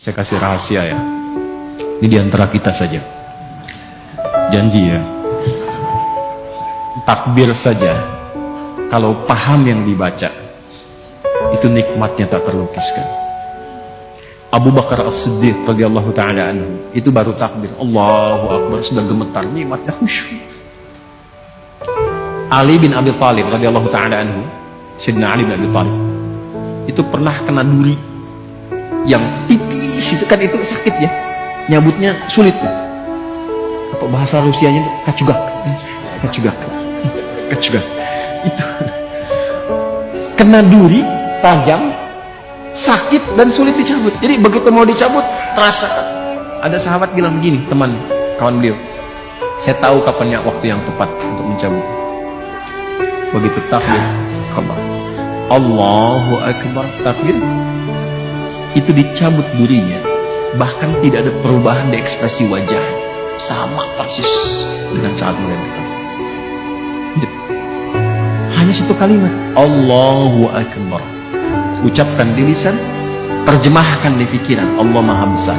Saya kasih rahasia ya. Ini diantara kita saja. Janji ya. Takbir saja, kalau paham yang dibaca, itu nikmatnya tak terlukiskan. Abu Bakar As-Siddiq radhiyallahu ta'ala anhu, itu baru takbir, Allahu Akbar, sudah gemetar, nikmatnya khusyuk. Ali bin Abi Thalib radhiyallahu ta'ala anhu, Sayyidina Ali bin Abi Thalib, itu pernah kena duri yang tipis, itu kan itu sakit ya, nyabutnya sulit. Apa bahasa Rusianya itu kacugak. Itu kena duri tajam, sakit dan sulit dicabut. Jadi begitu mau dicabut, terasa. Ada sahabat bilang begini, teman kawan beliau, saya tahu kapannya waktu yang tepat untuk mencabut. Begitu takbir, Allahu Akbar, takbir, itu dicabut durinya, bahkan tidak ada perubahan di ekspresi wajah, sama persis dengan saat melempar. Hanya satu kalimat, Allahu Akbar, ucapkan di lisan, terjemahkan di pikiran, Allah Maha Besar.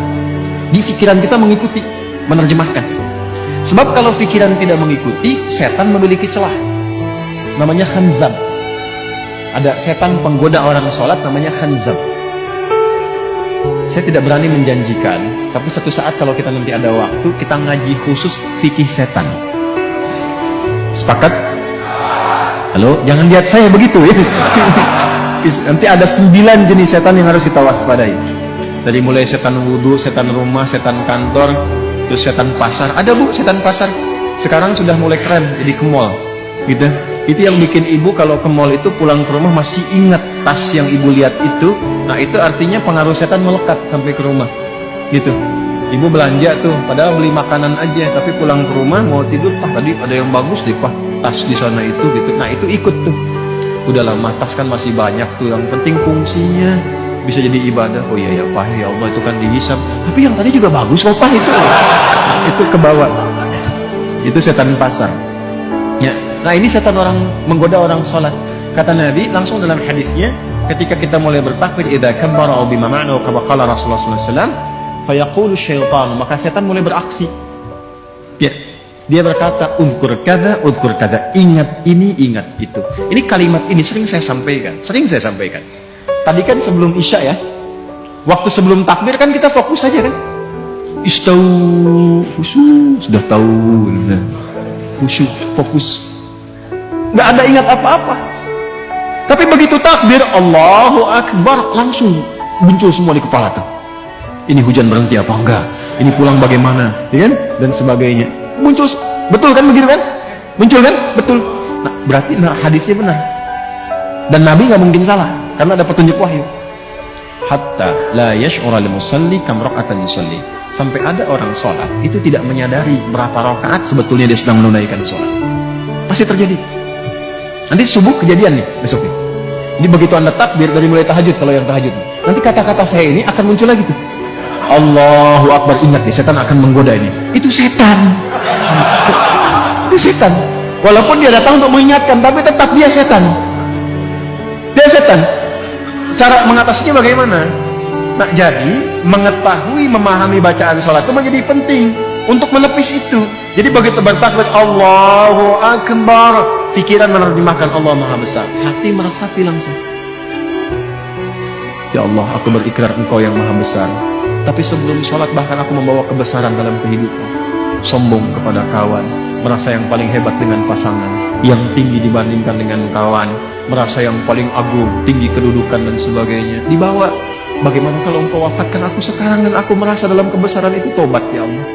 Di pikiran kita mengikuti, menerjemahkan. Sebab kalau pikiran tidak mengikuti, setan memiliki celah, namanya khanzab. Ada setan penggoda orang sholat, namanya khanzab. Saya tidak berani menjanjikan, tapi satu saat kalau kita nanti ada waktu, kita ngaji khusus fikih setan. Sepakat? Halo, jangan lihat saya begitu ya. Nanti ada 9 jenis setan yang harus kita waspadai. Dari mulai setan wudhu, setan rumah, setan kantor, terus setan pasar. Ada bu, setan pasar. Sekarang sudah mulai keren, jadi ke mall, gitu. Itu yang bikin ibu kalau ke mall itu pulang ke rumah masih ingat tas yang ibu lihat itu. Nah itu artinya pengaruh setan melekat sampai ke rumah, gitu. Ibu belanja tuh, padahal beli makanan aja, tapi pulang ke rumah mau tidur, tadi ada yang bagus deh pak, tas di sana itu, gitu. Nah itu ikut tuh. Udah lama, tas kan masih banyak tuh, yang penting fungsinya bisa jadi ibadah. Oh iya ya pak, ya Allah itu kan dihisab, tapi yang tadi juga bagus kok pak itu. Itu ke bawah. Itu setan pasar. Ya. Nah ini setan orang menggoda orang sholat. Kata Nabi langsung dalam hadisnya, ketika kita mulai bertakbir, idza kabbara bima ma'na kama qala Rasulullah sallallahu alaihi wasallam, fayaqulu syaitan, maka setan mulai beraksi. Ya. Dia berkata, udhkur kada, ingat ini, ingat itu. Ini kalimat ini sering saya sampaikan. Tadi kan sebelum Isya ya, waktu sebelum takbir kan kita fokus saja kan. Istau, khusyuk, sudah tahu, khusyuk, fokus. Nggak ada ingat apa-apa. Tapi begitu takbir, Allahu Akbar, langsung muncul semua di kepala tuh. Ini hujan berhenti apa enggak? Ini pulang bagaimana? Ya kan? Dan sebagainya. Muncul, betul kan begitu kan? Muncul kan? Betul. Nah, berarti hadisnya benar. Dan Nabi nggak mungkin salah karena ada petunjuk wahyu. Hatta la yash'ura al-musalli kam raka'atan yusalli. Sampai ada orang sholat itu tidak menyadari berapa rakaat sebetulnya dia sedang menunaikan sholat. Pasti terjadi. Nanti subuh kejadian nih besok nih. Ini begitu anda takbir dari mulai tahajud, kalau yang tahajud, nanti kata-kata saya ini akan muncul lagi tuh. Allahu Akbar, ingat nih, setan akan menggoda ini. Itu setan. Itu setan. Walaupun dia datang untuk mengingatkan, tapi tetap dia setan. Dia setan. Cara mengatasinya bagaimana? Nah, jadi mengetahui, memahami bacaan sholat itu menjadi penting untuk menepis itu. Jadi begitu bertakbir Allahu Akbar, pikiran menerjemahkan Allah Maha Besar, hati meresapi langsung. Ya Allah, aku berikrar Engkau yang Maha Besar. Tapi sebelum sholat bahkan aku membawa kebesaran dalam kehidupan. Sombong kepada kawan, merasa yang paling hebat dengan pasangan, yang tinggi dibandingkan dengan kawan, merasa yang paling agung, tinggi kedudukan dan sebagainya. Dibawa, bagaimana kalau Engkau wafatkan aku sekarang dan aku merasa dalam kebesaran itu? Tobat ya Allah,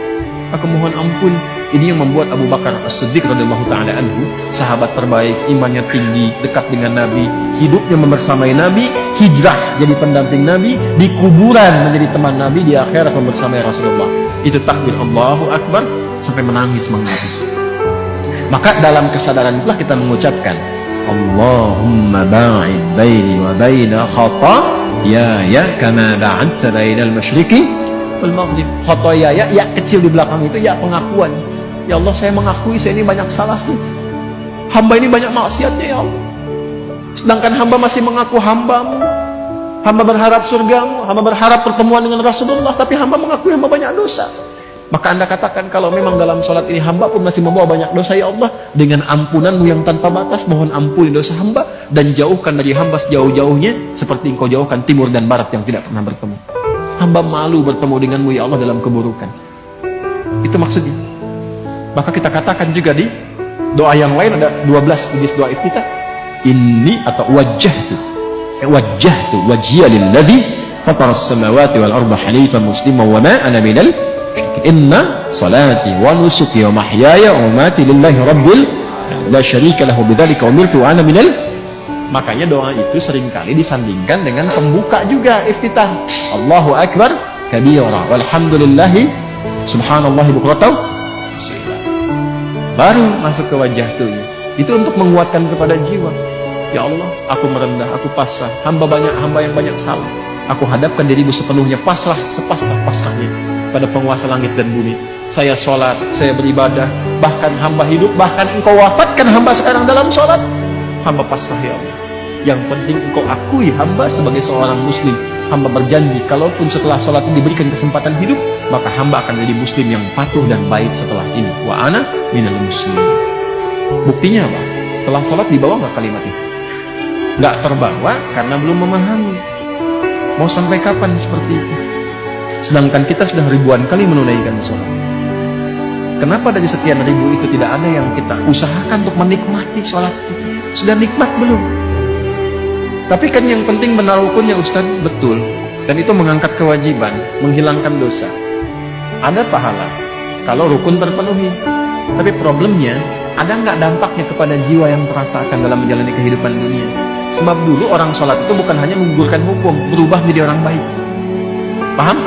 aku mohon ampun. Ini yang membuat Abu Bakar As-Siddiq radhiyallahu ta'ala anhu, sahabat terbaik, imannya tinggi, dekat dengan Nabi, hidupnya membersamai Nabi, hijrah jadi pendamping Nabi, di kuburan menjadi teman Nabi, di akhirat membersamai Rasulullah. Itu takbir Allahu Akbar sampai menangis menangis. Maka dalam kesadaran itulah kita mengucapkan Allahumma ba'id baini wa baina khataaya kama ba'adta bainal masyriqi wal maghrib. Khataaya, ya kecil di belakang itu ya pengakuan. Ya Allah, saya mengakui saya ini banyak salahnya. Hamba ini banyak maksiatnya ya Allah. Sedangkan hamba masih mengaku hamba-Mu. Hamba berharap surgamu, hamba berharap pertemuan dengan Rasulullah, tapi hamba mengakui hamba banyak dosa. Maka Anda katakan, kalau memang dalam sholat ini hamba pun masih membawa banyak dosa, ya Allah, dengan ampunanmu yang tanpa batas, mohon ampuni dosa hamba, dan jauhkan dari hamba sejauh-jauhnya, seperti engkau jauhkan timur dan barat yang tidak pernah bertemu. Hamba malu bertemu denganmu, ya Allah, dalam keburukan. Itu maksudnya. Maka kita katakan juga di doa yang lain, ada 12 jenis doa iftitah. Inni atau wajjahtu wajhiya lilladzi fataras samawati wal arda hanifan musliman wa ma ana minal musyrikin. Inna salati wa nusuki wa mahyaya wa mamati lillahi rabbil la syarika lahu bidzalika umirtu wa ana minal. Makanya doa itu seringkali disandingkan dengan pembuka juga iftitah. Allahu akbar kabira walhamdulillahi subhanallahi bukratan asila. Baru masuk ke wajah itu. Itu untuk menguatkan kepada jiwa. Ya Allah, aku merendah, aku pasrah. Hamba yang banyak salah. Aku hadapkan dirimu sepenuhnya, pasrah, sepasrah-pasrahnya pada penguasa langit dan bumi. Saya sholat, saya beribadah, bahkan hamba hidup, bahkan engkau wafatkan hamba sekarang dalam sholat. Hamba pasrah, ya Allah. Yang penting engkau akui hamba sebagai seorang muslim. Hamba berjanji, kalaupun setelah sholat ini diberikan kesempatan hidup, maka hamba akan menjadi muslim yang patuh dan baik setelah ini. Wa ana minal muslim. Buktinya apa? Setelah sholat dibawa nggak kalimat itu? Nggak terbawa karena belum memahami. Mau sampai kapan seperti itu? Sedangkan kita sudah ribuan kali menunaikan sholat. Kenapa dari sekian ribu itu tidak ada yang kita usahakan untuk menikmati sholat itu? Sudah nikmat belum? Tapi kan yang penting benar rukunnya, Ustaz, betul. Dan itu mengangkat kewajiban, menghilangkan dosa. Ada pahala kalau rukun terpenuhi. Tapi problemnya, ada nggak dampaknya kepada jiwa yang terasakan dalam menjalani kehidupan dunia? Sebab dulu orang sholat itu bukan hanya menggugurkan hukum, berubah menjadi orang baik. Paham?